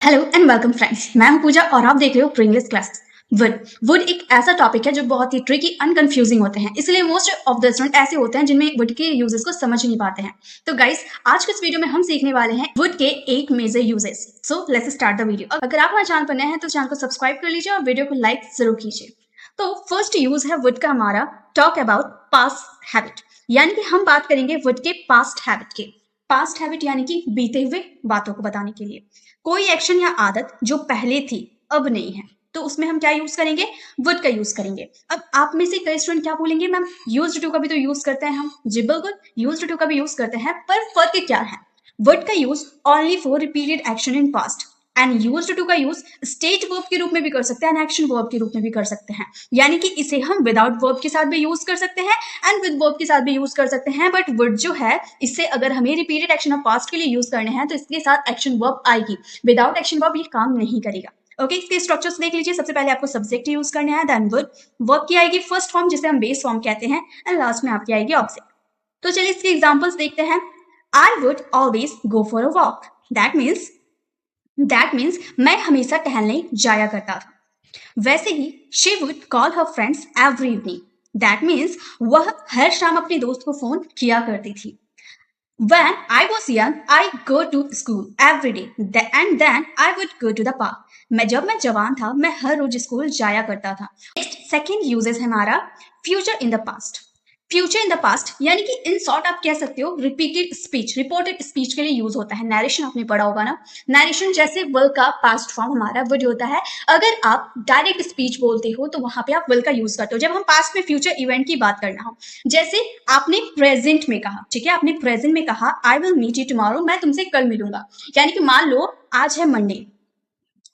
Hello and welcome friends, मैं हूं पूजा और आप देख रहे हो pre English classes. Would would एक ऐसा टॉपिक है जो बहुत ही ट्रिकी अनकंफ्यूजिंग होते हैं, इसलिए मोस्ट ऑफ द स्टूडेंट ऐसे होते हैं जिनमें वुड के यूजेस को समझ नहीं पाते हैं। तो गाइस, आज के इस वीडियो में हम सीखने वाले हैं वुड के 8 major uses. So let's start the video. अगर आप हमारे चैनल पर नए हैं तो चैनल को सब्सक्राइब कर लीजिए और वीडियो को लाइक जरूर कीजिए। तो फर्स्ट यूज है वुड का हमारा टॉक अबाउट पास्ट हैबिट, यानी कि हम बात करेंगे वुड के पास्ट हैबिट के। पास्ट हैबिट यानी कि बीते हुए बातों को बताने के लिए कोई एक्शन या आदत जो पहले थी अब नहीं है, तो उसमें हम क्या यूज करेंगे? वुड का यूज करेंगे। अब आप में से कई स्टूडेंट क्या बोलेंगे, मैम यूज्ड टू का भी तो यूज करते हैं हम। जी बिल्कुल, यूज्ड टू का भी यूज करते हैं, पर फर्क क्या है? वुड का use only for repeated action in past and used to का यूज स्टेट वर्ब के रूप में भी कर सकते हैं एंड एक्शन वर्ब के रूप में भी कर सकते हैं। यानी कि इसे हम विदाउट वर्ब के साथ भी यूज कर सकते हैं एंड विद वर्ब के साथ भी यूज कर सकते हैं। बट वुड जो है, इससे अगर हमें रिपीटेड एक्शन ऑफ पास्ट के लिए यूज करने हैं तो इसके साथ एक्शन वर्ब आएगी। विदाउट एक्शन वर्ब ये काम नहीं करेगा। ओके, इसके स्ट्रक्चर्स देख लीजिए। सबसे पहले आपको सब्जेक्ट यूज करना है, देन वर्ब। वर्ब की आएगी फर्स्ट फॉर्म जिसे हम बेस फॉर्म कहते हैं, एंड लास्ट में आपकी आएगी ऑब्जेक्ट। तो चलिए इसके एग्जांपल्स देखते हैं। I would always go for a walk. That means मैं हमेशा टहलने जाया करता था। वैसे ही she would call her friends every evening. That means वह हर शाम अपने दोस्त को फोन किया करती थी। When I was young, I go to school every day, and then I would go to the park. जब मैं जवान था, मैं हर रोज स्कूल जाया करता था। नेक्स्ट सेकेंड यूजेस है हमारा future in the past. Future in the past यानी कि इन शॉर्ट आप कह सकते हो रिपीटेड स्पीच, रिपोर्टेड स्पीच के लिए यूज होता है। नरेशन आपने पढ़ा होगा ना, नरेशन जैसे विल का पास्ट फॉर्म हमारा वुड होता है। अगर आप डायरेक्ट स्पीच बोलते हो तो वहां पे आप विल का यूज करते हो जब हम पास्ट में फ्यूचर इवेंट की बात करना हो। जैसे आपने प्रेजेंट में कहा, ठीक है, आपने प्रेजेंट में कहा I will meet you tomorrow, मैं तुमसे कल मिलूंगा। यानी कि मान लो आज है मंडे,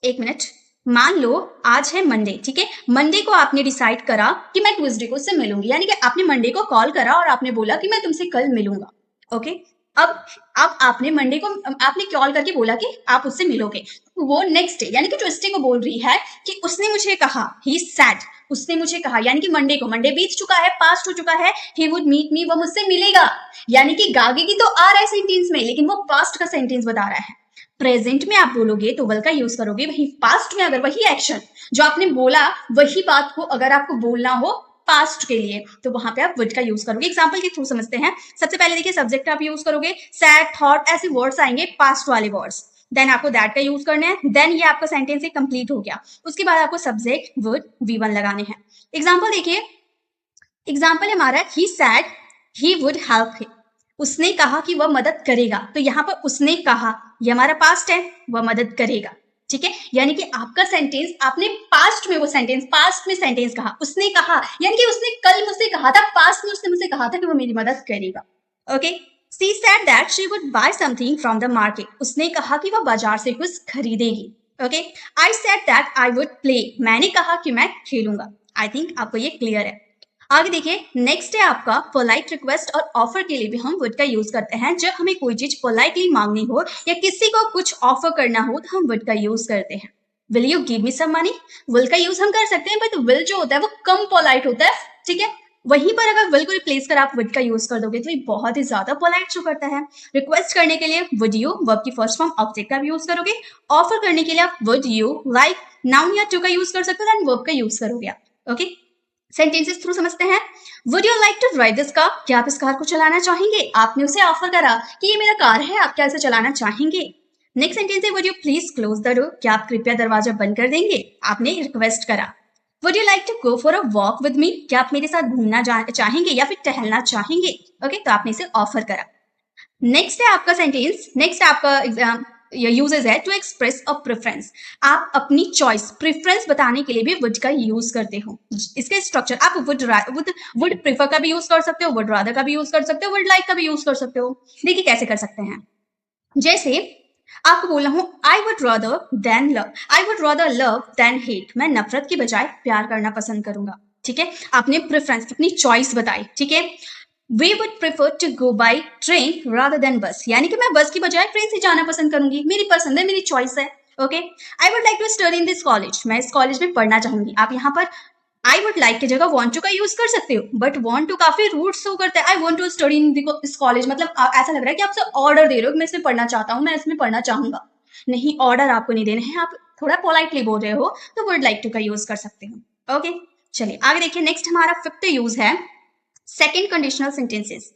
एक मिनट, मान लो आज है मंडे, ठीक है। मंडे को आपने डिसाइड करा कि मैं ट्यूसडे को उससे मिलूंगी, यानी कि आपने मंडे को कॉल करा और आपने बोला कि मैं तुमसे कल मिलूंगा। ओके, अब आपने मंडे को आपने कॉल करके बोला कि आप उससे मिलोगे। वो नेक्स्ट डे यानी कि ट्यूसडे को बोल रही है कि उसने मुझे कहा, ही सैड, उसने मुझे कहा, यानी कि मंडे को, मंडे बीत चुका है, पास्ट हो चुका है, ही वुड मीट मी, वो मुझसे मिलेगा। यानी कि गागे की तो आ रहा है सेंटेंस में, लेकिन वो पास्ट का सेंटेंस बता रहा है। प्रेजेंट में आप बोलोगे तो विल का यूज करोगे, वही पास्ट में अगर वही एक्शन जो आपने बोला वही बात को अगर आपको बोलना हो पास्ट के लिए तो वहां पे आप वुड का यूज करोगे। एग्जांपल के थ्रू समझते हैं। सबसे पहले देखिए, सब्जेक्ट आप यूज करोगे, सैड, थॉट, ऐसे वर्ड्स आएंगे पास्ट वाले वर्ड्स। देन आपको दैट का यूज करना है। देन ये आपका सेंटेंस एक कंप्लीट हो गया। उसके बाद आपको सब्जेक्ट वुड V1 लगाने हैं। एग्जाम्पल देखिए, एग्जाम्पल हमारा he said he would help him, उसने कहा कि वह मदद करेगा। तो यहाँ पर उसने कहा, ये हमारा पास्ट है, वह मदद करेगा, ठीक है। यानी कि आपका सेंटेंस, आपने पास्ट में वो सेंटेंस, पास्ट में सेंटेंस कहा, उसने कहा, यानी कि उसने कल मुझसे कहा था, पास्ट में उसने मुझसे कहा था कि वो मेरी मदद करेगा। Okay, she said that she would buy something from the market, उसने कहा कि वह बाजार से कुछ खरीदेगी। Okay, I said that I would play, मैंने कहा कि मैं खेलूंगा। आई थिंक आपको ये क्लियर है। आगे देखिए, नेक्स्ट है आपका पोलाइट रिक्वेस्ट और ऑफर के लिए भी हम वुड का यूज करते हैं। जब हमें कोई चीज पोलाइटली मांगनी हो या किसी को कुछ ऑफर करना हो तो हम वुड का यूज करते हैं। Will you give me some money, will का यूज हम कर सकते हैं, बट विल जो होता है वो कम पोलाइट होता है, ठीक है। वहीं पर अगर विल को रिप्लेस कर आप वुड का यूज कर दोगे तो ये बहुत ही ज्यादा पोलाइट शो करता है। रिक्वेस्ट करने के लिए वुड यू, वर्ब की फर्स्ट फॉर्म ऑब्जेक्ट का भी यूज करोगे। ऑफर करने के लिए आप वुड यू, लाइक, नाउन या टू का यूज कर सकते हो, देन वर्ब का यूज करोगे आप। ओके, सेंटेंसेस थ्रू समझते हैं। Would you like to ride this car, क्या आप इस कार को चलाना चाहेंगे? आपने उसे ऑफर करा कि ये मेरा कार है, आप क्या इसे चलाना चाहेंगे? नेक्स्ट सेंटेंस है would you please close the door, क्या आप कृपया दरवाजा बंद कर देंगे? आपने रिक्वेस्ट करा। Would you like to go for a walk with me, क्या आप मेरे साथ घूमना चाहेंगे या फिर टहलना चाहेंगे? ओके, तो आपने इसे ऑफर करा। नेक्स्ट है आपका सेंटेंस, नेक्स्ट आपका यूजेस है टू एक्सप्रेस अ प्रेफरेंस, आप अपनी चॉइस, प्रेफरेंस बताने के लिए भी वुड का यूज करते हो। इसके स्ट्रक्चर आप वुड प्रेफर का भी यूज कर सकते हो, वुड रादर का भी यूज कर सकते हो, वुड लाइक का भी यूज कर सकते हो। देखिए कैसे कर सकते हैं। जैसे आपको बोलना हो I would rather than love, I would rather love then hate, मैं नफरत की बजाय प्यार करना पसंद करूंगा, ठीक है। आपने प्रेफरेंस, अपनी चॉइस बताई, ठीक है। We would prefer to go by train rather than bus, यानी कि मैं बस की बजाय ट्रेन से जाना पसंद करूंगी, मेरी पसंद है, मेरी चॉइस है। Okay, I would like to study in this college, मैं इस कॉलेज में पढ़ना चाहूंगी। आप यहाँ पर आई वुड लाइक की जगह वॉन्ट टू का यूज कर सकते हो, बट वॉन्ट टू काफी रूट शो करता है। I want to study in this college, मतलब ऐसा लग रहा है कि आपसे ऑर्डर दे रहे हो कि मैं इसमें पढ़ना चाहता हूँ, मैं इसमें पढ़ना चाहूंगा। नहीं ऑर्डर आपको नहीं देना है, आप थोड़ा पोलाइटली बोल रहे हो तो वुड लाइक टू का यूज कर सकते हो। ओके, चलिए आगे देखिए। नेक्स्ट हमारा फिफ्थ यूज है second conditional sentences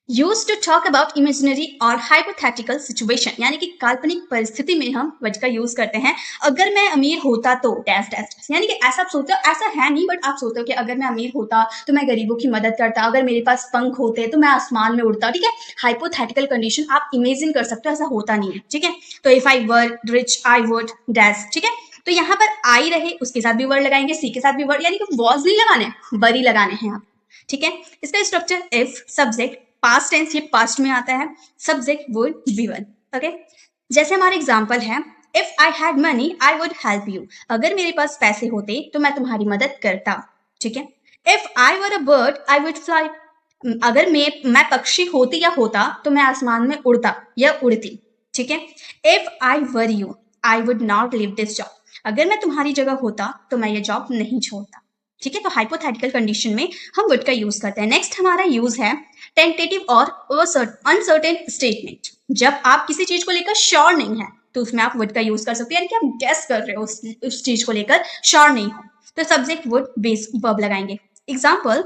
use to talk about imaginary और हाइपोथेटिकल सिचुएशन, यानी कि काल्पनिक परिस्थिति में हम वर्ड का यूज करते हैं। अगर मैं अमीर होता तो डैश डैश डैश, यानी कि ऐसा आप सोचते हो, ऐसा है नहीं बट आप सोचते हो कि अगर मैं अमीर होता तो मैं गरीबों की मदद करता, अगर मेरे पास पंख होते तो मैं आसमान में उड़ता। ठीक है, हाइपोथेटिकल कंडीशन आप इमेजिन कर सकते हो, ऐसा होता नहीं है। ठीक है, तो if I were rich I would dash. ठीक है, तो यहाँ पर आई रहे उसके साथ भी वर्ड लगाएंगे, सी के साथ भी वर्ड, यानी कि वॉज नहीं लगाने, बरी लगाने हैं आप। ठीक है, इसका structure if subject past tense, ये पास्ट में आता है, subject would be one. Okay, जैसे हमारा एग्जांपल है if I had money I would help you, अगर मेरे पास पैसे होते तो मैं तुम्हारी मदद करता। ठीक है, if I were a bird I would fly, अगर मैं पक्षी होती या होता तो मैं आसमान में उड़ता या उड़ती। ठीक है, if I were you I would not live this job, अगर मैं तुम्हारी जगह होता तो मैं ये जॉब नहीं छोड़ता। ठीक है, तो हाइपोथेटिकल कंडीशन में हम वुड का यूज करते हैं। नेक्स्ट हमारा यूज है टेंटेटिव और अनसर्टेन स्टेटमेंट, जब आप किसी चीज को लेकर श्योर नहीं है तो उसमें आप वुड का यूज कर सकते हो, यानी कि आप गेस कर रहे हो उस चीज को लेकर श्योर नहीं हो, तो सब्जेक्ट वुड बेस वर्ब लगाएंगे। Example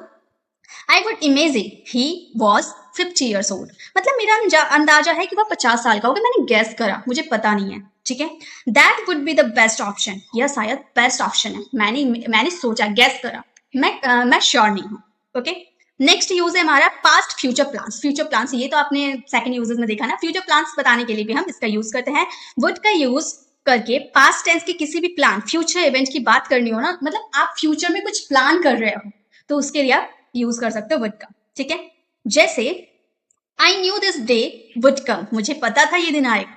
I would imagine he was 50 years old, मतलब मेरा अंदाजा है कि वह 50 साल का होगा, मैंने गेस करा, मुझे पता नहीं है। ठीक है, that would be the best option, यह शायद बेस्ट ऑप्शन है, मैंने सोचा, गेस करा, मैं श्योर नहीं हूँ। ओके, नेक्स्ट यूज है हमारा past future plans. Future plans ये तो आपने सेकंड यूजेस में देखा ना, फ्यूचर प्लान्स बताने के लिए भी हम इसका यूज करते हैं। वुड का यूज करके पास्ट टेंस के किसी भी प्लान, फ्यूचर इवेंट की बात करनी हो ना, मतलब आप फ्यूचर में कुछ प्लान कर रहे हो तो उसके लिए आप यूज कर सकते हो वुड का। ठीक है, जैसे I knew this day would come, मुझे पता था ये दिन आएगा।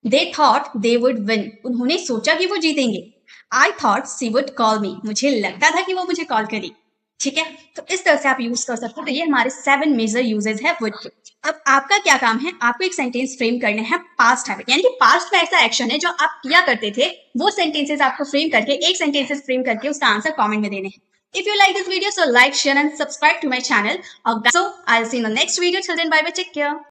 They thought they would win, उन्होंने सोचा कि वो जीतेंगे। I thought she would call me, मुझे लगता था कि वो मुझे कॉल करेगी। ठीक है, तो इस तरह से आप यूज कर सकते हो। तो ये हमारे 7 मेजर यूजेस है वुड के। अब आपका क्या काम है, आपको एक सेंटेंस फ्रेम करने हैं पास्ट हैबिट, यानी कि पास्ट में ऐसा एक्शन है जो आप किया करते थे, वो सेंटेंसेस आपको फ्रेम करके, एक सेंटेंसेस फ्रेम करके उसका आंसर कमेंट में देने हैं। If you like this video, so like, share and subscribe to my channel. So I'll see you in the next video. Till then, bye bye, take care.